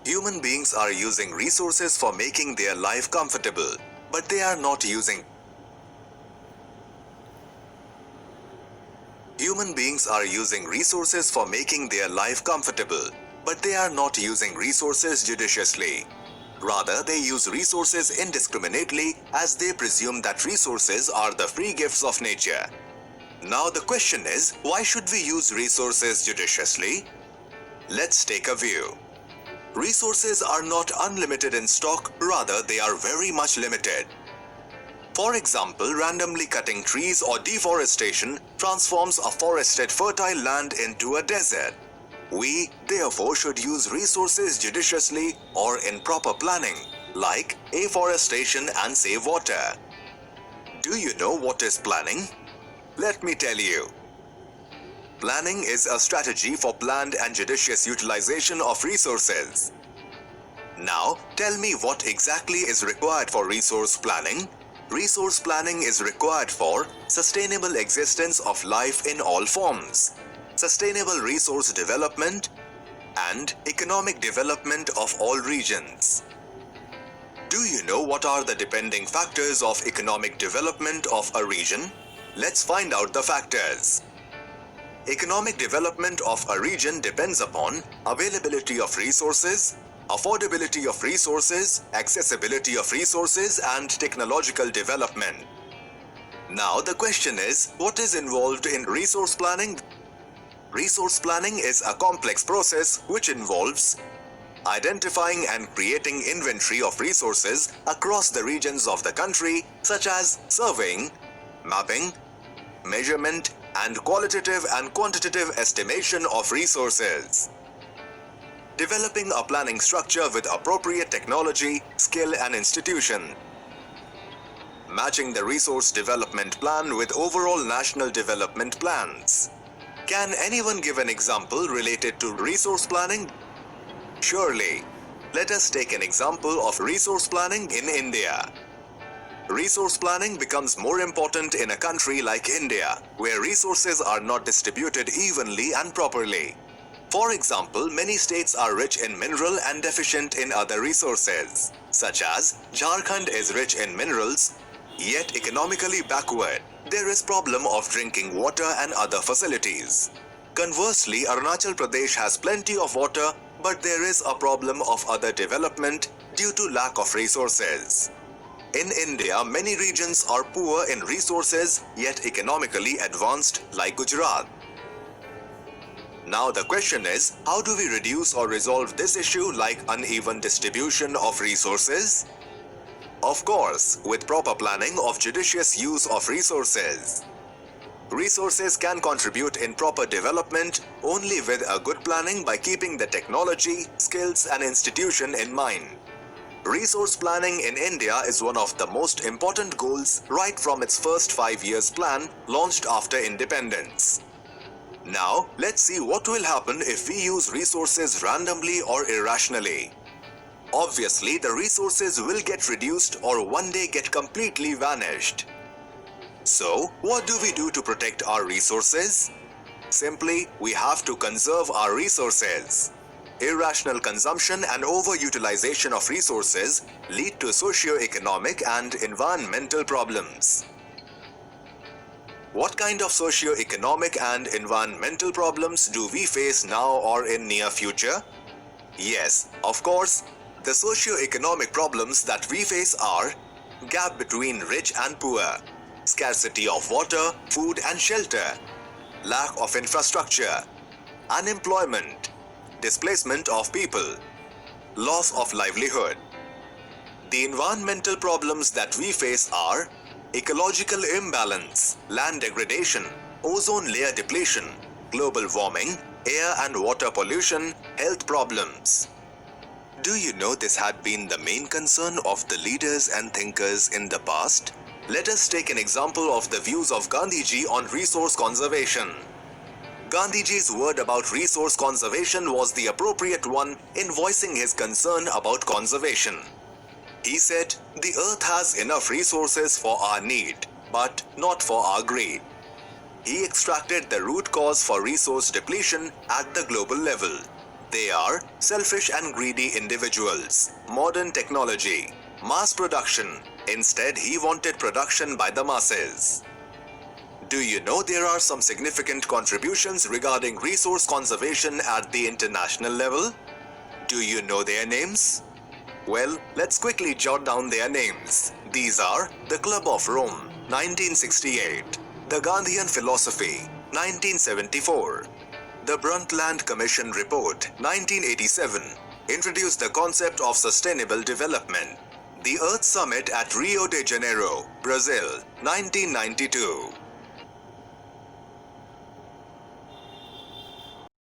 Human beings are using resources for making their life comfortable, but they are not using Human beings are using resources for making their life comfortable, but they are not using resources judiciously. Rather, they use resources indiscriminately as they presume that resources are the free gifts of nature. Now the question is, why should we use resources judiciously? Let's take a view. Resources are not unlimited in stock, rather they are very much limited. For example, randomly cutting trees or deforestation transforms a forested fertile land into a desert. We, therefore, should use resources judiciously or in proper planning, like afforestation and save water. Do you know what is planning? Let me tell you. Planning is a strategy for planned and judicious utilization of resources. Now, tell me what exactly is required for resource planning? Resource planning is required for sustainable existence of life in all forms, sustainable resource development, and economic development of all regions. Do you know what are the depending factors of economic development of a region? Let's find out the factors. Economic development of a region depends upon availability of resources, affordability of resources, accessibility of resources, and technological development. Now the question is, what is involved in resource planning? Resource planning is a complex process which involves identifying and creating inventory of resources across the regions of the country, such as surveying, mapping, measurement, and qualitative and quantitative estimation of resources. Developing a planning structure with appropriate technology, skill, and institution. Matching the resource development plan with overall national development plans. Can anyone give an example related to resource planning? Surely. Let us take an example of resource planning in India. Resource planning becomes more important in a country like India, where resources are not distributed evenly and properly. For example, many states are rich in mineral and deficient in other resources, such as Jharkhand is rich in minerals, yet economically backward. There is problem of drinking water and other facilities. Conversely, Arunachal Pradesh has plenty of water, but there is a problem of other development due to lack of resources. In India, many regions are poor in resources, yet economically advanced like Gujarat. Now the question is, how do we reduce or resolve this issue like uneven distribution of resources? Of course, with proper planning of judicious use of resources. Resources can contribute in proper development only with a good planning by keeping the technology, skills, and institution in mind. Resource planning in India is one of the most important goals right from its first 5 years plan launched after independence. Now, let's see what will happen if we use resources randomly or irrationally. Obviously, the resources will get reduced or one day get completely vanished. So, what do we do to protect our resources? Simply, we have to conserve our resources. Irrational consumption and overutilization of resources lead to socio-economic and environmental problems. What kind of socio-economic and environmental problems do we face now or in near future? Yes, of course, the socio-economic problems that we face are gap between rich and poor, scarcity of water, food and shelter, lack of infrastructure, unemployment, displacement of people, loss of livelihood. The environmental problems that we face are ecological imbalance, land degradation, ozone layer depletion, global warming, air and water pollution, health problems. Do you know this had been the main concern of the leaders and thinkers in the past? Let us take an example of the views of Gandhiji on resource conservation. Gandhiji's word about resource conservation was the appropriate one in voicing his concern about conservation. He said, "The earth has enough resources for our need, but not for our greed." He extracted the root cause for resource depletion at the global level. They are selfish and greedy individuals, modern technology, mass production. Instead, he wanted production by the masses. Do you know there are some significant contributions regarding resource conservation at the international level? Do you know their names? Well, let's quickly jot down their names. These are the Club of Rome, 1968, the Gandhian Philosophy, 1974, the Brundtland Commission Report, 1987, introduced the concept of sustainable development, the Earth Summit at Rio de Janeiro, Brazil, 1992,